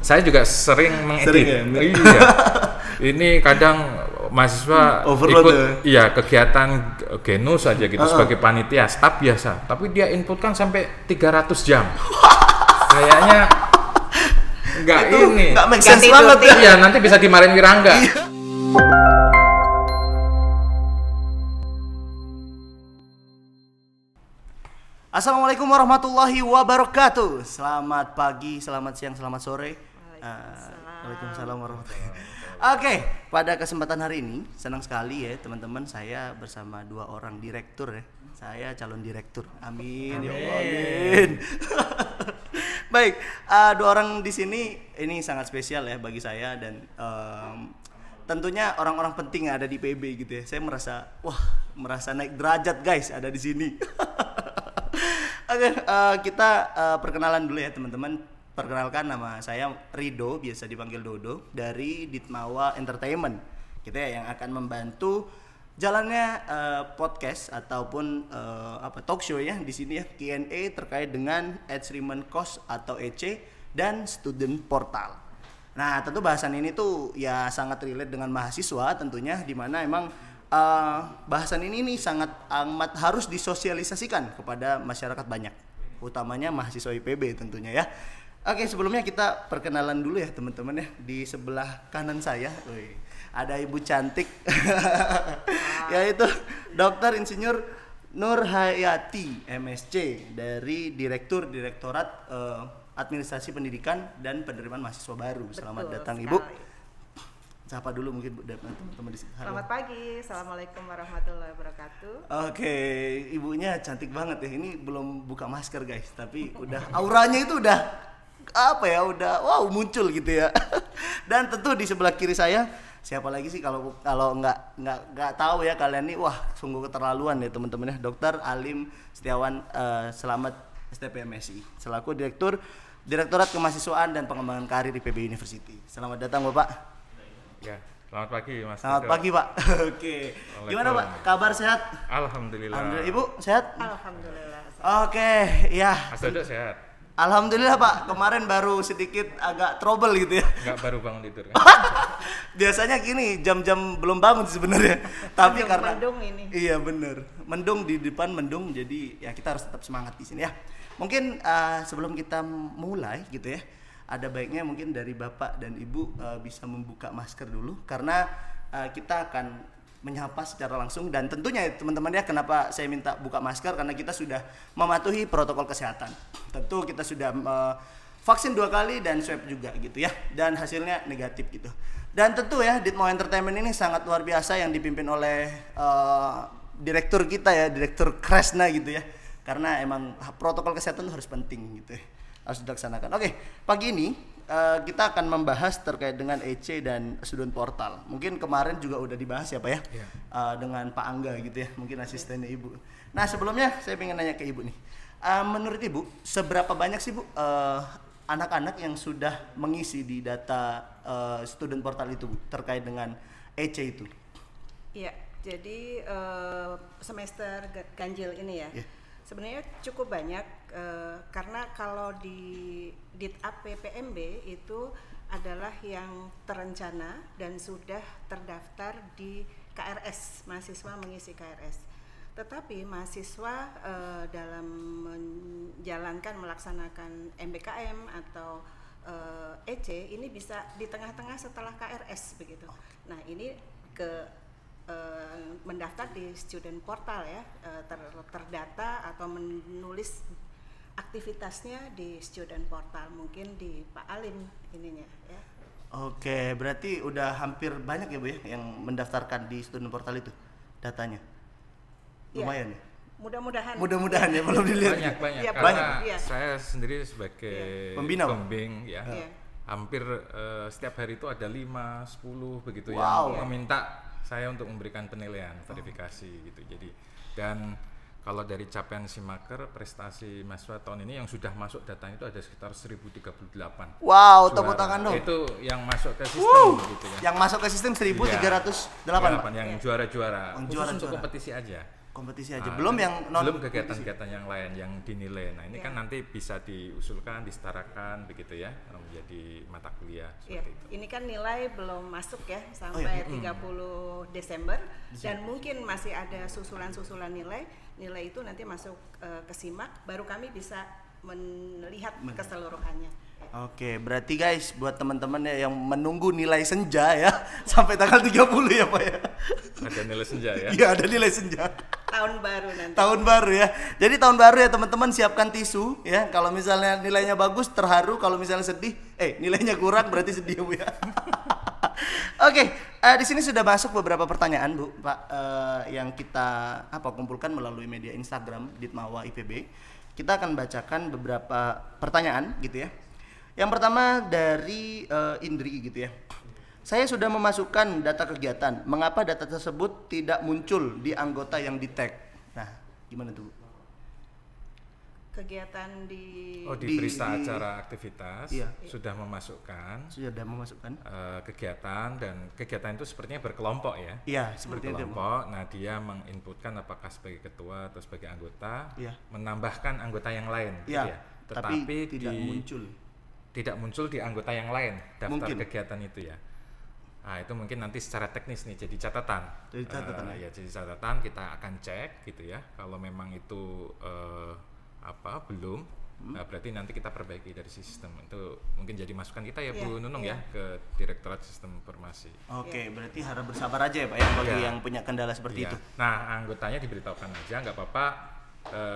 Saya juga sering mengedit. Sering ya? Iya. Ini kadang mahasiswa Overload ikut ya? kegiatan genus aja gitu sebagai panitia, staff biasa. Tapi dia input kan sampai 300 jam. Kayaknya nggak make sense banget ya. Iya, nanti bisa dimarahin Wirangga. Assalamualaikum warahmatullahi wabarakatuh. Selamat pagi, selamat siang, selamat sore. Waalaikumsalam warahmatullahi wabarakatuh. Oke, pada kesempatan hari ini senang sekali ya teman-teman, saya bersama dua orang direktur ya. Saya calon direktur. Amin. Ya Allah, amin. Baik, dua orang di sini ini sangat spesial ya bagi saya dan tentunya orang-orang penting yang ada di PB gitu ya. Saya merasa naik derajat guys ada di sini. Oke, kita perkenalan dulu ya teman-teman. Perkenalkan, nama saya Rido, biasa dipanggil Dodo, dari Ditmawa Entertainment. Kita yang akan membantu jalannya podcast ataupun talk show ya di sini ya, Q&A terkait dengan Achievement Course atau EC dan Student Portal. Nah, tentu bahasan ini tuh ya sangat relate dengan mahasiswa tentunya, di mana emang bahasan ini nih sangat amat harus disosialisasikan kepada masyarakat banyak, utamanya mahasiswa IPB tentunya ya. Oke, sebelumnya kita perkenalan dulu ya teman-teman ya. Di sebelah kanan saya, ada ibu cantik, yaitu Dr. Insinyur Nur Hayati, MSc, dari Direktorat Administrasi Pendidikan dan Penerimaan Mahasiswa Baru. Selamat datang sekali, Ibu. Sapa dulu mungkin teman-teman di sini. Selamat pagi, assalamualaikum warahmatullahi wabarakatuh. Oke, ibunya cantik banget ya. Ini belum buka masker guys, tapi udah auranya itu udah wow muncul gitu ya. Dan tentu di sebelah kiri saya, siapa lagi sih kalau nggak tahu ya kalian nih, wah sungguh keterlaluan ya teman-teman ya. Dr. Alim Setiawan Selamat STP MSI, selaku Direktorat Kemahasiswaan dan Pengembangan Karir di PB University. Selamat datang Bapak. Ya, selamat pagi Mas. Selamat pagi Pak. Oke. Gimana Pak? Kabar sehat? Alhamdulillah. Alhamdulillah. Ibu sehat? Alhamdulillah. Oke, ya. Mas Dodo sehat? Alhamdulillah Pak. Kemarin baru sedikit agak trouble gitu ya. Enggak baru bangun tidur kan? Biasanya gini, jam-jam belum bangun sebenarnya. Tapi karena mendung ini. Iya bener. Mendung di depan, mendung, jadi ya kita harus tetap semangat di sini ya. Mungkin sebelum kita mulai gitu ya, ada baiknya mungkin dari Bapak dan Ibu bisa membuka masker dulu, karena kita akan menyapa secara langsung. Dan tentunya teman-teman ya, kenapa saya minta buka masker, karena kita sudah mematuhi protokol kesehatan. Tentu kita sudah vaksin 2 kali dan swab juga gitu ya, dan hasilnya negatif gitu. Dan tentu ya Ditmawa Entertainment ini sangat luar biasa yang dipimpin oleh direktur kita ya, Direktur Kresna gitu ya, karena emang protokol kesehatan harus penting gitu ya, harus dilaksanakan. Oke, pagi ini kita akan membahas terkait dengan EC dan Student Portal. Mungkin kemarin juga udah dibahas ya Pak ya, dengan Pak Angga gitu ya, mungkin asistennya Ibu. Nah sebelumnya saya pengen nanya ke Ibu nih, menurut Ibu seberapa banyak sih Bu anak-anak yang sudah mengisi di data Student Portal itu Bu, terkait dengan EC itu? Iya, jadi semester ganjil ini ya. Yeah. Sebenarnya cukup banyak karena kalau di Dit-Ap PPMB itu adalah yang terencana dan sudah terdaftar di KRS, mahasiswa mengisi KRS. Tetapi mahasiswa dalam menjalankan melaksanakan MBKM atau EC ini bisa di tengah-tengah setelah KRS begitu. Nah ini mendaftar di Student Portal ya, terdata atau menulis aktivitasnya di Student Portal, mungkin di Pak Alim ininya ya. Oke, berarti udah hampir banyak ya Bu ya yang mendaftarkan di Student Portal itu datanya. Lumayan ya. Mudah-mudahan ya, belum dilihat. Banyak ya, karena ya. Saya sendiri sebagai pembimbing ya. Ya. Hampir setiap hari itu ada 5-10 begitu Wow. yang meminta saya untuk memberikan penilaian verifikasi gitu. Jadi, dan kalau dari capaian Simaker, prestasi mahasiswa tahun ini yang sudah masuk datanya itu ada sekitar 1038. Wow, tepuk tangan dong. Itu yang masuk ke sistem gitu ya. Yang masuk ke sistem 1308 Pak. Yang juara-juara. Yang Khusus untuk kompetisi aja. Kompetisi aja. Belum yang non belum kegiatan-kegiatan yang lain yang dinilai. Nah, ini kan nanti bisa diusulkan, disetarakan begitu ya menjadi mata kuliah seperti itu. Ini kan nilai belum masuk ya sampai 30 Desember dan mungkin masih ada susulan-susulan nilai. Nilai itu nanti masuk ke SIMAK baru kami bisa melihat keseluruhannya. Oke, berarti guys buat teman-teman ya yang menunggu nilai senja ya sampai tanggal 30 ya Pak ya. Ada nilai senja ya? Iya, ada nilai senja. Tahun baru nanti. Tahun baru ya. Jadi tahun baru ya teman-teman, siapkan tisu ya. Kalau misalnya nilainya bagus terharu, kalau misalnya sedih, nilainya kurang berarti sedih Bu ya. Oke, di sini sudah masuk beberapa pertanyaan Bu, Pak, yang kita kumpulkan melalui media Instagram Ditmawa IPB. Kita akan bacakan beberapa pertanyaan gitu ya. Yang pertama dari Indri gitu ya. Saya sudah memasukkan data kegiatan. Mengapa data tersebut tidak muncul di anggota yang di-tag? Nah, gimana tuh? Kegiatan di berita acara aktivitas sudah memasukkan kegiatan, dan kegiatan itu sepertinya berkelompok ya. Iya, seperti itu. Berkelompok. Nah, dia menginputkan apakah sebagai ketua atau sebagai anggota, menambahkan anggota yang lain gitu ya. Tetapi tidak muncul di anggota yang lain daftar kegiatan itu ya. Nah, itu mungkin nanti secara teknis nih jadi catatan. Jadi catatan kita akan cek gitu ya. Kalau memang itu belum, berarti nanti kita perbaiki dari sistem. Itu mungkin jadi masukan kita ya Bu Nunung ya ke Direktorat Sistem Informasi. Oke, berarti harap bersabar aja ya Pak ya bagi yang punya kendala seperti itu. Nah, anggotanya diberitahukan aja, nggak apa-apa.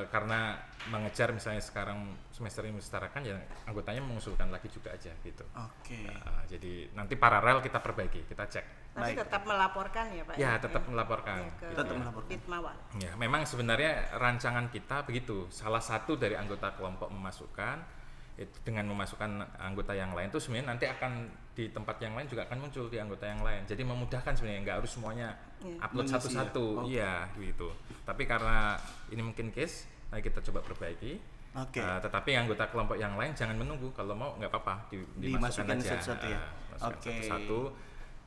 Karena mengejar misalnya sekarang semester ini disetarakan ya anggotanya mengusulkan lagi juga aja gitu. Oke. Jadi nanti paralel kita perbaiki, kita cek. Tapi tetap melaporkan ya Pak? Ya, tetap melaporkan. Tetap melaporkan. Ditmawa. Ya, memang sebenarnya rancangan kita begitu. Salah satu dari anggota kelompok memasukkan itu dengan memasukkan anggota yang lain itu sebenarnya nanti akan di tempat yang lain juga akan muncul di anggota yang lain. Jadi memudahkan sebenarnya, nggak harus semuanya upload satu-satu. Iya, gitu. Tapi karena ini mungkin case, nah kita coba perbaiki. Tetapi anggota kelompok yang lain jangan menunggu, kalau mau nggak apa-apa dimasukkan aja. Satu-satu ya. Satu-satu.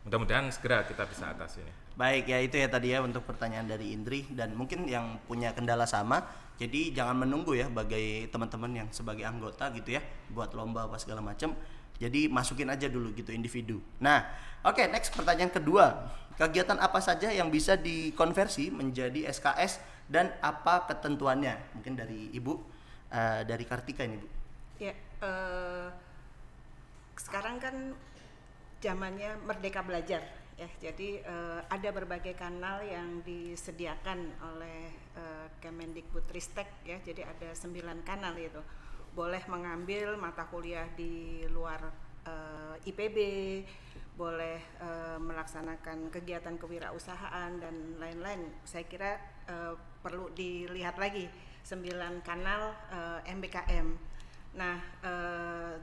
Mudah-mudahan segera kita bisa atasi ini. Baik ya, itu ya tadi ya untuk pertanyaan dari Indri, dan mungkin yang punya kendala sama. Jadi jangan menunggu ya bagi teman-teman yang sebagai anggota gitu ya buat lomba apa segala macam. Jadi masukin aja dulu gitu individu. Nah, next pertanyaan kedua. Kegiatan apa saja yang bisa dikonversi menjadi SKS dan apa ketentuannya? Mungkin dari Ibu, dari Kartika ini Bu. Ya, sekarang kan zamannya Merdeka Belajar ya. Jadi ada berbagai kanal yang disediakan oleh Kemendikbudristek ya. Jadi ada 9 kanal itu. Boleh mengambil mata kuliah di luar IPB, boleh melaksanakan kegiatan kewirausahaan dan lain-lain. Saya kira perlu dilihat lagi 9 kanal MBKM. Nah,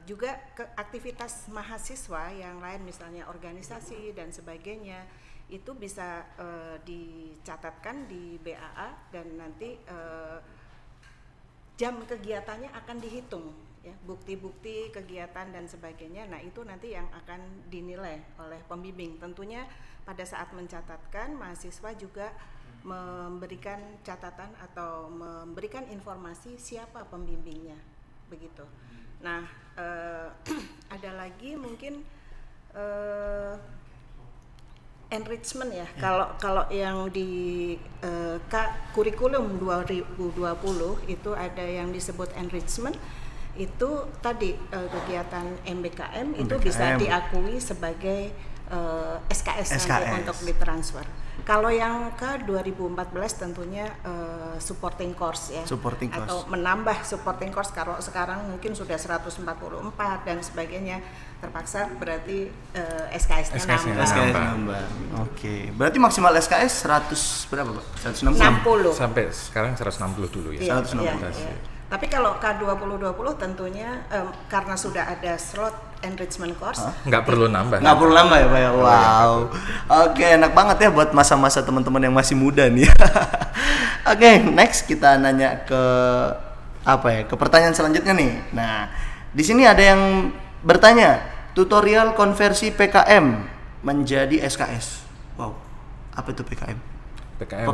juga aktivitas mahasiswa yang lain misalnya organisasi dan sebagainya itu bisa dicatatkan di BAA dan nanti jam kegiatannya akan dihitung ya, bukti-bukti kegiatan dan sebagainya. Nah, itu nanti yang akan dinilai oleh pembimbing. Tentunya pada saat mencatatkan mahasiswa juga memberikan catatan atau memberikan informasi siapa pembimbingnya begitu. Nah, ada lagi mungkin enrichment ya. Kalau yang di kurikulum 2020 itu ada yang disebut enrichment. Itu tadi kegiatan MBKM itu bisa diakui sebagai SKS nanti untuk ditransfer. Kalau yang ke 2014 tentunya supporting course ya. Atau menambah supporting course, kalau sekarang mungkin sudah 144 dan sebagainya, terpaksa berarti SKS-nya nambah. Oke. Berarti maksimal SKS 100 berapa, Pak? 160. Sampai sekarang 160 dulu ya. 160. Iya. Tapi kalau K2020 tentunya karena sudah ada slot enrichment course, nggak perlu nambah. Nggak perlu nambah ya Pak ya. Wow. Oke, enak banget ya buat masa-masa teman-teman yang masih muda nih. Oke, next kita nanya ke ke pertanyaan selanjutnya nih. Nah, di sini ada yang bertanya, tutorial konversi PKM menjadi SKS. Wow. Apa itu PKM? PKM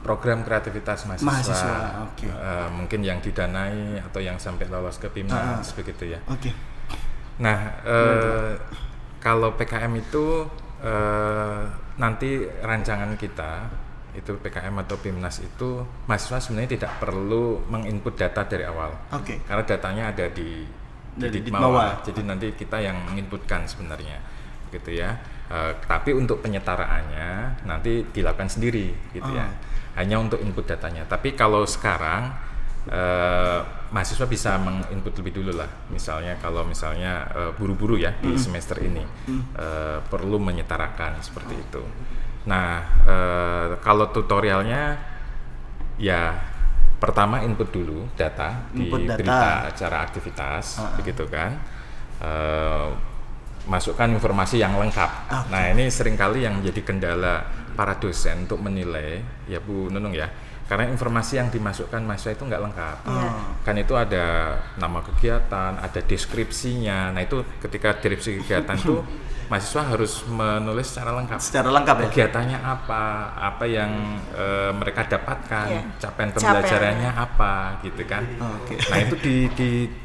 program kreativitas mahasiswa. Okay. Mungkin yang didanai atau yang sampai lolos ke PIMNAS begitu ya. Oke. Nah, kalau PKM itu nanti rancangan kita itu PKM atau PIMNAS itu mahasiswa sebenarnya tidak perlu menginput data dari awal. Karena datanya ada di bawah. Jadi nanti kita yang menginputkan sebenarnya, gitu ya. Tapi untuk penyetaraannya nanti dilakukan sendiri, gitu ya. Hanya untuk input datanya. Tapi kalau sekarang mahasiswa bisa menginput lebih dulu lah. Misalnya kalau buru-buru ya di semester ini perlu menyetarakan seperti itu. Nah, kalau tutorialnya ya pertama input dulu data di berita acara aktivitas, begitu kan. Masukkan informasi yang lengkap. Nah, ini seringkali yang menjadi kendala para dosen untuk menilai, ya Bu Nunung ya, karena informasi yang dimasukkan mahasiswa itu nggak lengkap. Kan itu ada nama kegiatan, ada deskripsinya. Nah, itu ketika deskripsi kegiatan itu mahasiswa harus menulis secara lengkap. Secara lengkap ya. Kegiatannya apa yang mereka dapatkan, capaian pembelajarannya apa, gitu kan. Nah, itu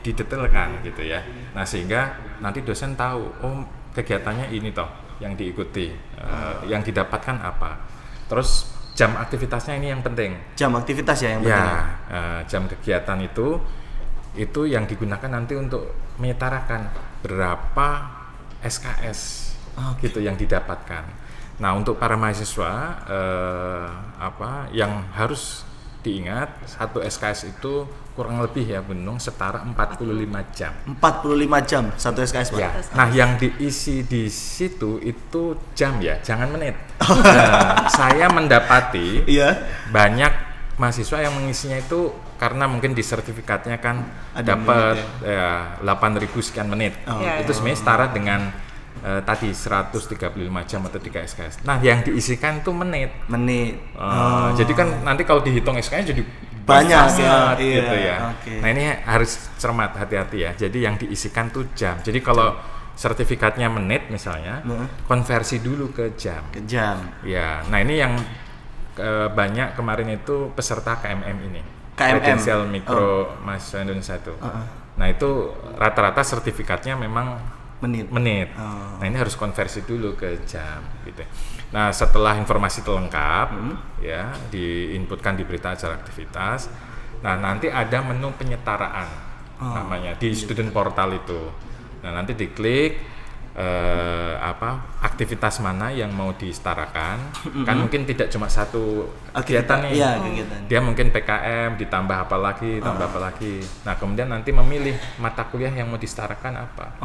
didetailkan gitu ya. Nah, sehingga nanti dosen tahu, oh kegiatannya ini toh yang diikuti, yang didapatkan apa. Terus jam aktivitasnya ini yang penting. Jam aktivitas ya yang penting. Jam kegiatan itu yang digunakan nanti untuk menyetarakan berapa SKS gitu yang didapatkan. Nah, untuk para mahasiswa yang harus diingat, satu SKS itu kurang lebih ya Benung setara 45 jam. 45 jam satu SKS Pak. Ya. Nah, yang diisi di situ itu jam ya, jangan menit. Saya mendapati banyak mahasiswa yang mengisinya itu karena mungkin di sertifikatnya kan dapat 8.000 sekian menit. Itu sebenarnya setara dengan tadi 135 jam atau 3 SKS. Nah, yang diisikan tuh menit. Jadi kan nanti kalau dihitung SKS jadi banyak gitu ya. Nah, ini harus cermat, hati-hati ya. Jadi yang diisikan tuh jam. Jadi kalau sertifikatnya menit misalnya, konversi dulu ke jam. Ya. Nah, ini yang banyak kemarin itu peserta KMM ini. Kredensial Mikro Mahasiswa Indonesia itu. Nah, itu rata-rata sertifikatnya memang menit. Nah, ini harus konversi dulu ke jam gitu. Nah, setelah informasi itu lengkap ya, diinputkan di berita acara aktivitas. Nah, nanti ada menu penyetaraan namanya di student portal itu. Nah, nanti diklik aktivitas mana yang mau disetarakan. Kan mungkin tidak cuma satu kegiatan nih. Dia mungkin PKM ditambah apa lagi, Nah, kemudian nanti memilih mata kuliah yang mau disetarakan apa.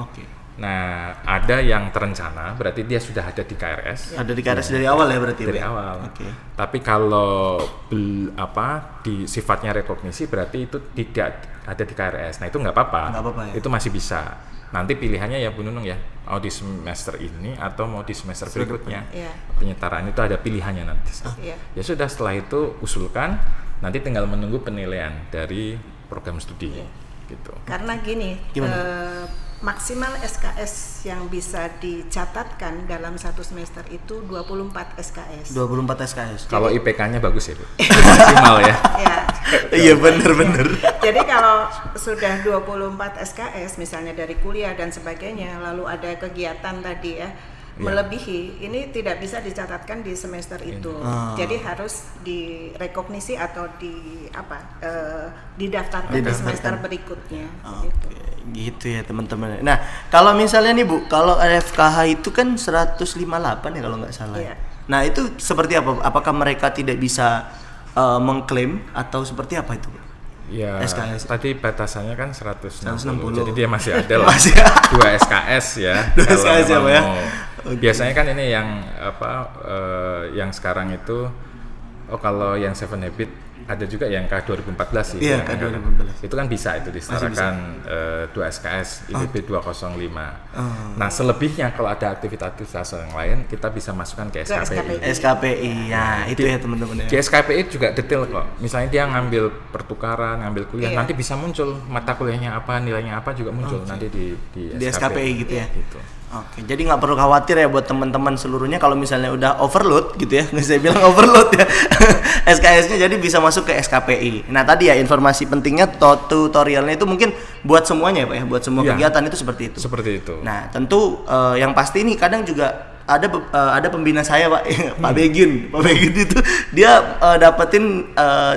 Nah, ada yang terencana, berarti dia sudah ada di KRS. Ada di KRS dari awal ya berarti? Dari awal. Tapi kalau di sifatnya rekognisi, berarti itu tidak ada di KRS. Nah, itu nggak apa-apa. Ya? Itu masih bisa. Nanti pilihannya ya Bu Nunung ya, mau di semester ini atau mau di semester berikutnya. Penyetaraan itu ada pilihannya nanti. Ya sudah, setelah itu usulkan, nanti tinggal menunggu penilaian dari program studi. Gitu. Karena gini, maksimal SKS yang bisa dicatatkan dalam satu semester itu 24 SKS. 24 SKS. Kalau IPK-nya bagus ya, Bu. Maksimal ya. Iya, benar. Jadi kalau sudah 24 SKS misalnya dari kuliah dan sebagainya, lalu ada kegiatan tadi ya, melebihi, ini tidak bisa dicatatkan di semester itu. Jadi harus direkognisi atau didaftarkan di semester berikutnya. Gitu ya teman-teman. Nah, kalau misalnya nih Bu, kalau FKH itu kan 158 ya kalau nggak salah. Nah, itu seperti apa? Apakah mereka tidak bisa mengklaim atau seperti apa itu Bu? Ya, SKS. Tadi batasannya kan 160. Jadi dia masih ada lah. 2 SKS ya. 2 SKS ya, Pak ya. Biasanya kan ini yang yang sekarang itu kalau yang 7 Habit ada juga yang K2014 sih. Iya, K2014. Itu kan bisa itu disetarakan 2 SKS IPB 205. Nah, selebihnya kalau ada aktivitas yang lain kita bisa masukkan ke SKPI. SKPI. Ya, itu ya teman-teman ya. Di SKPI juga detail kok. Misalnya dia ngambil pertukaran, ngambil kuliah, nanti bisa muncul mata kuliahnya apa, nilainya apa juga muncul nanti di SKPI gitu ya. Gitu. Oke, jadi nggak perlu khawatir ya buat teman-teman seluruhnya kalau misalnya udah overload gitu ya, nggak saya bilang overload ya SKS-nya, jadi bisa masuk ke SKPI. Nah tadi ya informasi pentingnya tutorialnya itu mungkin buat semuanya ya Pak ya, buat semua kegiatan itu seperti itu. Seperti itu. Nah tentu yang pasti ini kadang juga ada pembina saya Pak, Pak Begin itu dia dapetin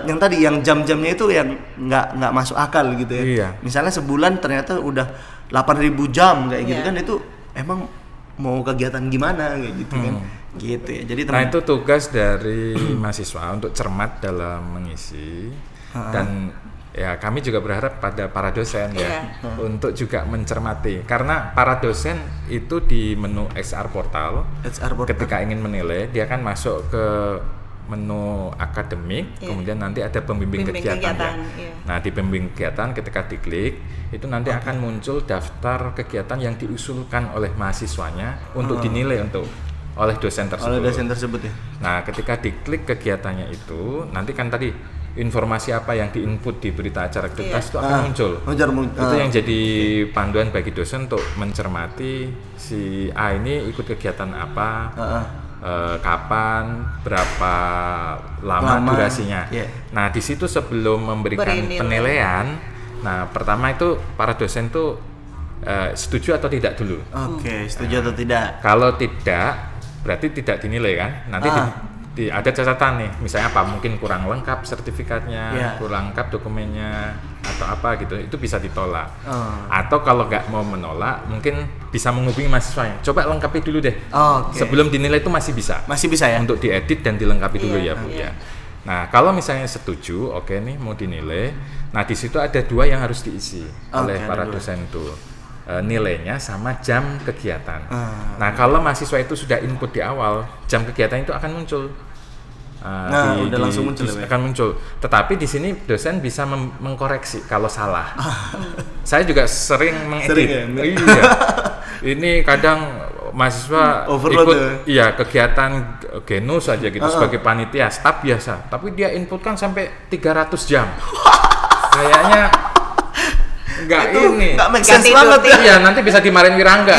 yang tadi yang jam-jamnya itu yang nggak masuk akal gitu ya. Iya. Misalnya sebulan ternyata udah 8.000 jam kayak gitu kan, itu emang mau kegiatan gimana kayak gitu kan. Gitu ya. Jadi nah itu tugas dari mahasiswa untuk cermat dalam mengisi. Dan ya kami juga berharap pada para dosen ya untuk juga mencermati, karena para dosen itu di menu XR portal ketika ingin menilai dia kan masuk ke menu akademik, kemudian nanti ada pembimbing kegiatan ya. Nah di pembimbing kegiatan ketika diklik itu nanti akan muncul daftar kegiatan yang diusulkan oleh mahasiswanya untuk dinilai oleh dosen tersebut. Ya. Nah ketika diklik kegiatannya itu nanti kan tadi informasi apa yang diinput di berita acara tugas itu akan muncul. Itu yang jadi panduan bagi dosen untuk mencermati si A ini ikut kegiatan apa. Kapan, berapa lama durasinya. Nah di situ sebelum memberikan penilaian, nah pertama itu para dosen tuh setuju atau tidak dulu. Oke, setuju atau tidak. Kalau tidak, berarti tidak dinilai kan. Nanti ada catatan nih, misalnya apa, mungkin kurang lengkap sertifikatnya, kurang lengkap dokumennya atau apa gitu, itu bisa ditolak. Atau kalau nggak mau menolak, mungkin bisa menghubungi mahasiswanya, coba lengkapi dulu deh. Sebelum dinilai itu masih bisa ya untuk diedit dan dilengkapi dulu ya Bu ya. Nah kalau misalnya setuju, oke nih mau dinilai, nah di situ ada 2 yang harus diisi oleh para dosen itu. Nilainya sama jam kegiatan. Nah kalau mahasiswa itu sudah input di awal, jam kegiatan itu akan muncul. Udah langsung muncul akan muncul. Tetapi di sini dosen bisa mengkoreksi kalau salah. Saya juga sering mengedit. Iya. Ini kadang mahasiswa ikut kegiatan genus saja gitu sebagai panitia, staf biasa. Tapi dia inputkan sampai 300 jam. Kayaknya Enggak make sense banget ya. Iya, nanti bisa dimarahin Wirangga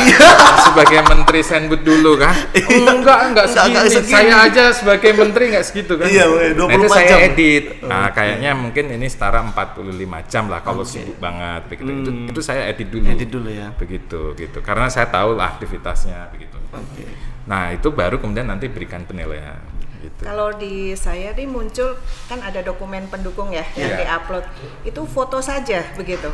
sebagai menteri Senbud dulu kan. Enggak segini. Saya aja sebagai menteri enggak segitu kan. Iya, 24 itu saya jam. edit. Nah, kayaknya mungkin ini setara 45 jam lah kalau sibuk banget begitu. Itu saya edit dulu ya. Begitu gitu. Karena saya tahu lah aktivitasnya begitu. Nah, itu baru kemudian nanti berikan penilaian. Gitu. Kalau di saya nih muncul kan ada dokumen pendukung ya yang diupload, itu foto saja begitu.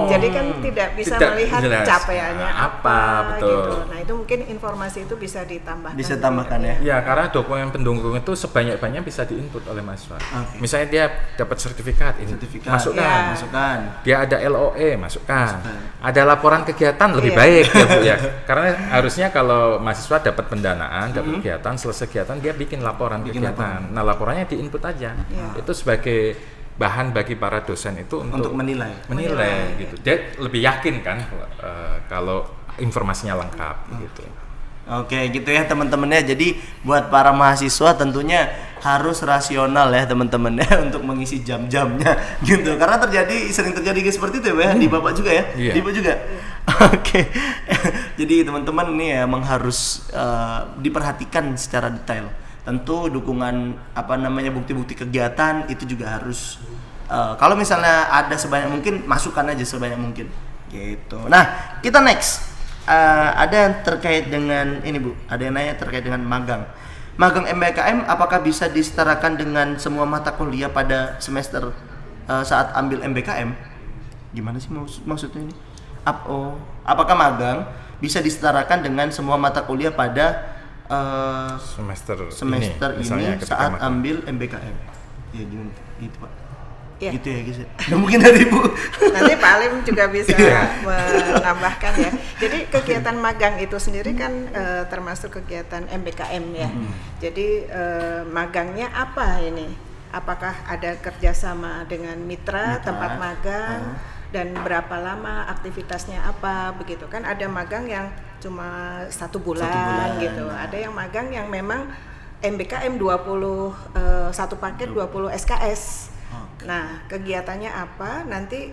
Jadi kan tidak bisa melihat jelas capaiannya apa gitu. Nah itu mungkin informasi itu bisa ditambahkan. Bisa tambahkan ya. Ya karena dokumen pendukung itu sebanyak-banyaknya bisa diinput oleh mahasiswa. Misalnya dia dapat sertifikat, masukkan. Dia ada LOE, masukkan. Ada laporan kegiatan lebih baik ya Bu ya. Karena harusnya kalau mahasiswa dapat pendanaan, dapat kegiatan, selesai kegiatan dia bikin laporan kegiatan. Nah laporannya diinput aja. Itu sebagai bahan bagi para dosen itu untuk menilai gitu. Dia lebih yakin kan kalau informasinya lengkap gitu. Oke gitu ya teman-teman ya. Jadi buat para mahasiswa tentunya harus rasional ya teman-teman ya untuk mengisi jam-jamnya gitu. Karena sering terjadi seperti itu ya di Bapak juga ya. Di Bapak juga. Oke. Jadi teman-teman ini emang harus diperhatikan secara detail. Tentu dukungan bukti-bukti kegiatan itu juga harus kalau misalnya ada sebanyak mungkin masukkan aja sebanyak mungkin gitu. Nah kita next ada yang terkait dengan ini Bu, ada yang nanya terkait dengan magang MBKM, apakah bisa disetarakan dengan semua mata kuliah pada semester saat ambil MBKM? Gimana sih maksudnya ini? Apakah magang bisa disetarakan dengan semua mata kuliah pada semester ini saat ambil MBKM? Ya gimana gitu Pak? Ya. Gitu ya guys. Mungkin dari Ibu. Nanti Pak Alim juga bisa menambahkan ya. Jadi kegiatan magang itu sendiri kan termasuk kegiatan MBKM ya. Jadi magangnya apa ini? Apakah ada kerjasama dengan mitra tempat magang? Dan berapa lama aktivitasnya apa begitu kan, ada magang yang cuma 1 bulan gitu, ada yang magang yang memang MBKM 1 paket 20 SKS. Nah kegiatannya apa nanti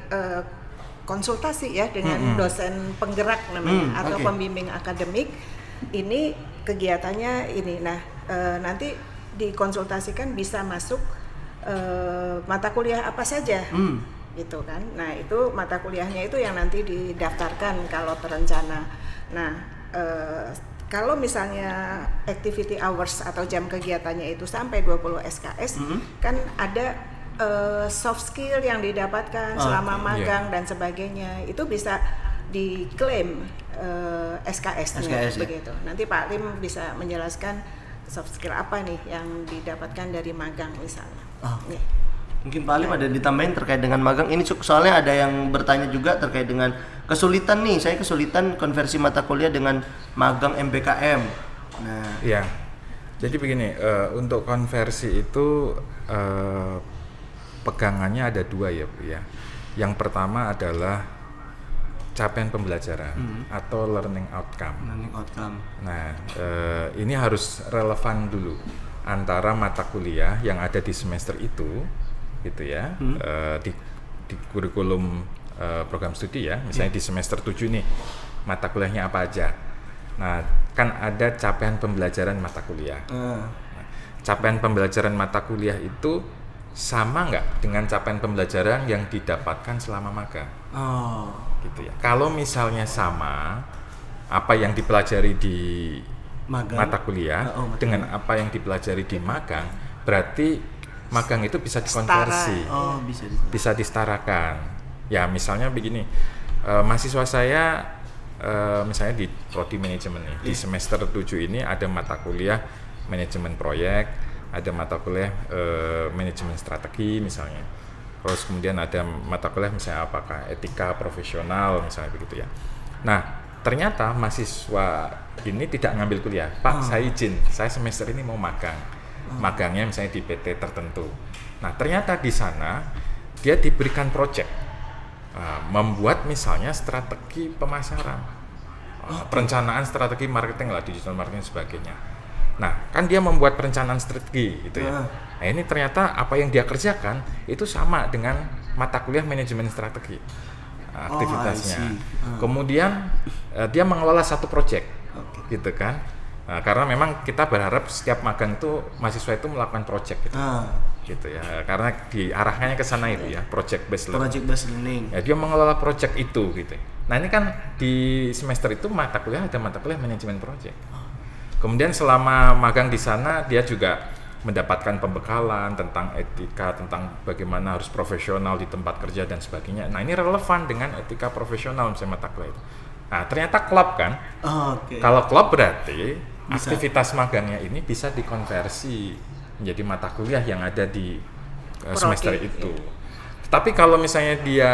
konsultasi ya dengan dosen penggerak namanya atau pembimbing akademik. Ini kegiatannya ini. Nah, nanti dikonsultasikan bisa masuk mata kuliah apa saja. Gitu kan. Nah, itu mata kuliahnya itu yang nanti didaftarkan kalau terencana. Nah, kalau misalnya activity hours atau jam kegiatannya itu sampai 20 SKS, kan ada soft skill yang didapatkan selama magang dan sebagainya. Itu bisa diklaim SKS-nya begitu. Nanti Pak Lim bisa menjelaskan soft skill apa nih yang didapatkan dari magang misalnya. Mungkin Pak Alim ada ditambahin terkait dengan magang ini, soalnya ada yang bertanya juga terkait dengan kesulitan nih, saya kesulitan konversi mata kuliah dengan magang MBKM. Nah, ya, jadi begini, untuk konversi itu pegangannya ada dua ya Bu ya. Yang pertama adalah capaian pembelajaran atau learning outcome. Nah, ini harus relevan dulu antara mata kuliah yang ada di semester itu gitu ya, di kurikulum program studi ya, misalnya di semester 7 nih mata kuliahnya apa aja. Nah, kan ada capaian pembelajaran mata kuliah. Nah, capaian pembelajaran mata kuliah itu sama nggak dengan capaian pembelajaran yang didapatkan selama magang? Gitu ya. Kalau misalnya sama, apa yang dipelajari di mata kuliah dengan apa yang dipelajari di magang, berarti magang itu bisa dikonversi, bisa disetarakan. Ya misalnya begini, mahasiswa saya misalnya di prodi manajemen nih, di semester 7 ini ada mata kuliah manajemen proyek, ada mata kuliah manajemen strategi misalnya. Terus kemudian ada mata kuliah misalnya apakah etika profesional misalnya begitu ya. Nah, ternyata mahasiswa ini tidak ngambil kuliah. Pak, saya izin, saya semester ini mau magang. Magangnya misalnya di PT tertentu. Nah, ternyata di sana dia diberikan proyek membuat misalnya strategi pemasaran, perencanaan strategi marketing lah, digital marketing dan sebagainya. Nah, kan dia membuat perencanaan strategi gitu ya. Nah, ini ternyata apa yang dia kerjakan itu sama dengan mata kuliah manajemen strategi aktivitasnya. Kemudian dia mengelola satu proyek, gitu kan. Nah, karena memang kita berharap setiap magang itu mahasiswa itu melakukan project gitu ya, karena diarahkannya ke sana itu ya, project based learning. Ya, dia mengelola project itu gitu. Nah, ini kan di semester itu mata kuliah ada mata kuliah manajemen project. Kemudian selama magang di sana dia juga mendapatkan pembekalan tentang etika, tentang bagaimana harus profesional di tempat kerja dan sebagainya. Nah, ini relevan dengan etika profesional misalnya mata kuliah itu. Nah, ternyata klop kan. Kalau klop berarti aktivitas magangnya ini bisa dikonversi menjadi mata kuliah yang ada di semester itu. Tapi kalau misalnya dia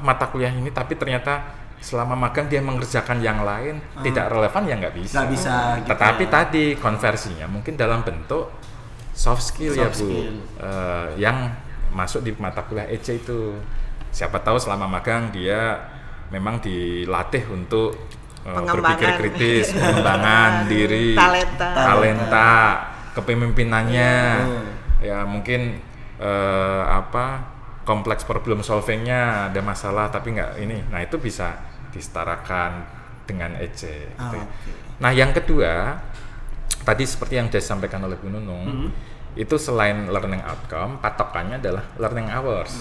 mata kuliah ini tapi ternyata selama magang dia mengerjakan yang lain tidak relevan, ya nggak bisa. Nggak bisa. Tetapi tadi konversinya mungkin dalam bentuk soft skill ya Bu, yang masuk di mata kuliah EC itu. Siapa tahu selama magang dia memang dilatih untuk berpikir kritis, pengembangan diri, talenta, kepemimpinannya, ya mungkin kompleks problem solvingnya ada masalah tapi nggak ini, nah itu bisa disetarakan dengan EC. Gitu. Nah yang kedua, tadi seperti yang sudah disampaikan oleh Bu Nunung, itu selain learning outcome, patokannya adalah learning hours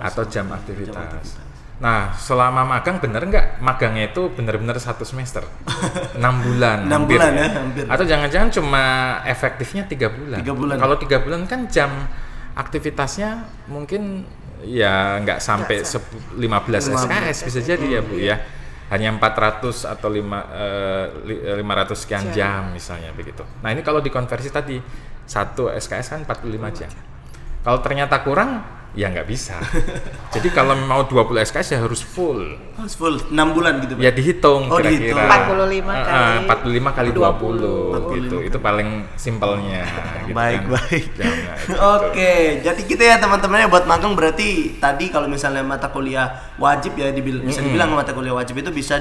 atau jam aktivitas. Nah, selama magang bener nggak? Magangnya itu bener-bener 1 semester, 6 bulan, 6 hampir, bulan ya. Hampir. Atau jangan-jangan cuma efektifnya 3 bulan. 3 bulan. Kalau 3 bulan kan jam aktivitasnya mungkin ya nggak sampai 15 SKS bisa jadi ya Bu ya. Hanya 400 atau 500 sekian jam misalnya begitu. Nah, ini kalau dikonversi tadi 1 SKS kan 45 jam. Kalau ternyata kurang, ya nggak bisa. Jadi kalau mau 20 SKS ya harus full. Harus full 6 bulan gitu Pak? Ya dihitung kira-kira. 45 kali 20 gitu. Itu paling simpelnya. Gitu baik. Jamnya, gitu. Oke, jadi kita ya teman-teman ya buat magang berarti tadi kalau misalnya mata kuliah wajib ya bisa dibilang mata kuliah wajib itu bisa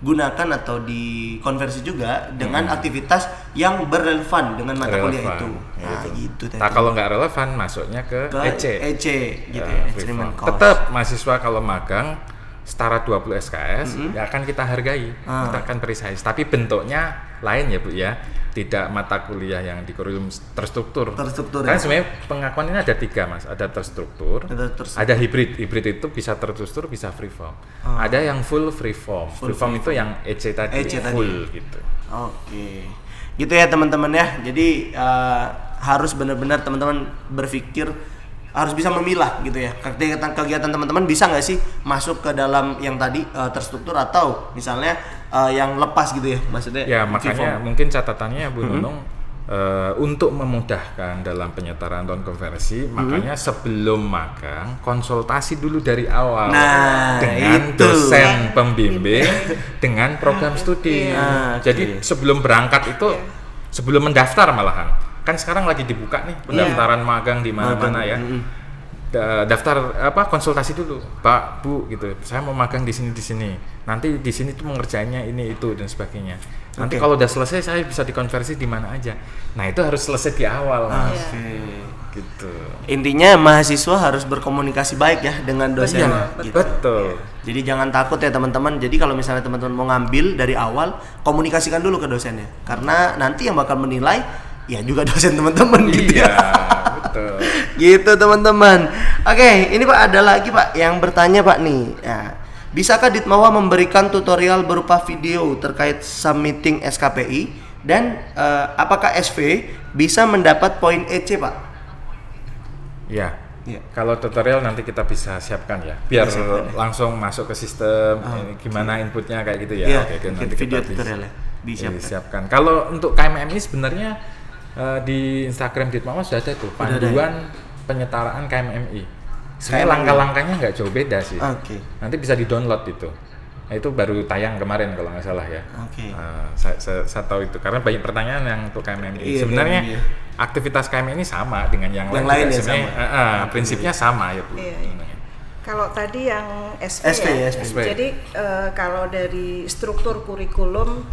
gunakan atau dikonversi juga dengan aktivitas yang berrelevan dengan mata kuliah itu. Nah, gitu. Nah, kalau nggak relevan masuknya ke EC gitu ya. Tetap mahasiswa kalau magang setara 20 SKS ya akan kita hargai, kita akan precise. Tapi bentuknya lain ya Bu ya. Tidak mata kuliah yang di kurikulum terstruktur. Karena sebenarnya pengakuan ini ada 3 Mas, ada terstruktur, ada hibrid. Hibrid itu bisa terstruktur, bisa free form. Ada yang full free form. Free form itu yang EC tadi, full gitu. Oke. Gitu ya teman-teman ya. Jadi harus benar-benar teman-teman berpikir, harus bisa memilah gitu ya. Kegiatan teman-teman bisa nggak sih masuk ke dalam yang tadi terstruktur atau misalnya yang lepas gitu ya, maksudnya. Ya makanya mungkin catatannya Bu Nunung untuk memudahkan dalam penyetaraan dan konversi, makanya sebelum magang konsultasi dulu dari awal dengan dosen pembimbing dengan program studi. Jadi sebelum berangkat itu, sebelum mendaftar malahan. Kan sekarang lagi dibuka nih pendaftaran magang di mana-mana ya. Daftar konsultasi dulu, Pak, Bu gitu. Saya mau magang di sini. Nanti di sini tuh mengerjainnya ini itu dan sebagainya. Nanti kalau udah selesai saya bisa dikonversi di mana aja. Nah, itu harus selesai di awal, Mas. Gitu. Intinya mahasiswa harus berkomunikasi baik ya dengan dosennya. Gitu. Betul. Jadi jangan takut ya teman-teman. Jadi kalau misalnya teman-teman mau ngambil dari awal, komunikasikan dulu ke dosennya. Karena nanti yang bakal menilai ya juga dosen teman-teman gitu ya. Betul. Gitu teman-teman. Oke, ini Pak ada lagi Pak yang bertanya Pak nih. Ya, bisakah Ditmawa memberikan tutorial berupa video terkait submitting SKPI dan apakah SV bisa mendapat poin EC Pak? Ya. Kalau tutorial nanti kita bisa siapkan ya, biar langsung masuk ke sistem. Gimana inputnya kayak gitu ya. Oke, nanti video tutorial ya disiapkan. Kalau untuk KMMI sebenarnya di Instagram Ditmawa sudah ada tuh panduan penyetaraan KMMI. Sebenarnya langkah-langkahnya nggak jauh beda sih. Nanti bisa di-download itu. Nah, itu baru tayang kemarin kalau nggak salah ya. Saya tahu itu karena banyak pertanyaan yang untuk KMMI. Sebenarnya aktivitas KMMI sama dengan yang lain ya, sebenarnya prinsipnya sama ya Bu. Kalau tadi yang SV. Jadi kalau dari struktur kurikulum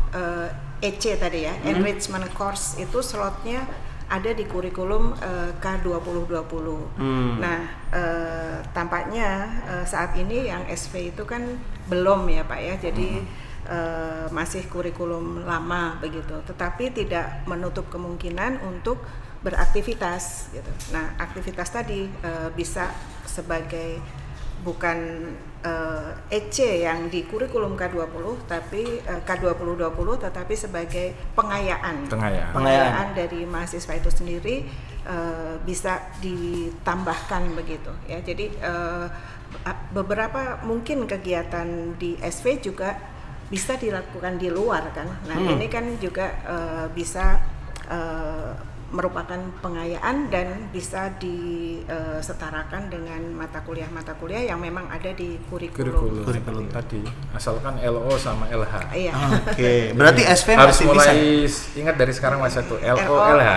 EC tadi ya, enrichment course itu slotnya ada di kurikulum K2020. Nah, tampaknya saat ini yang SV itu kan belum ya Pak ya, jadi masih kurikulum lama begitu. Tetapi tidak menutup kemungkinan untuk beraktivitas gitu. Nah, aktivitas tadi bisa sebagai bukan EC yang di kurikulum K20 tapi K2020 tetapi sebagai pengayaan dari mahasiswa itu sendiri bisa ditambahkan begitu ya. Jadi beberapa mungkin kegiatan di SV juga bisa dilakukan di luar kan. Nah, ini kan juga bisa merupakan pengayaan dan bisa disetarakan dengan mata kuliah yang memang ada di kurikulum tadi, asalkan LO sama LH. Oke. Berarti SV harus masih mulai bisa. Ingat dari sekarang masa itu LOLH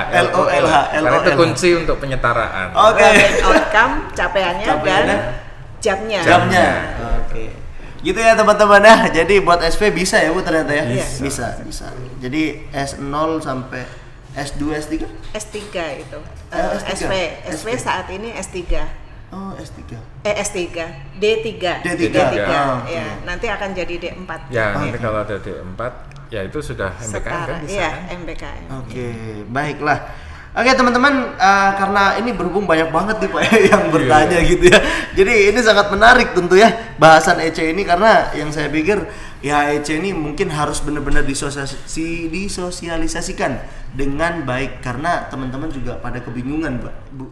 karena itu kunci untuk penyetaraan. Outcome, capaiannya dan jamnya. Oke. Gitu ya teman-teman ya. Jadi buat SV bisa ya Bu ternyata ya. Bisa. Jadi S0 sampai S2, S3? S3 itu. SV saat ini S3. S3. S3. D3. Ya, nanti akan jadi D4. Ya, nanti kalau ada D4 ya itu sudah MBKM kan bisa. Iya, MBKM. Oke, baiklah. Oke teman-teman, karena ini berhubung banyak banget nih Pak yang bertanya gitu ya. Jadi ini sangat menarik tentu ya bahasan EC ini, karena yang saya pikir ya EC ini mungkin harus benar-benar disosialisasikan dengan baik, karena teman-teman juga pada kebingungan Bu.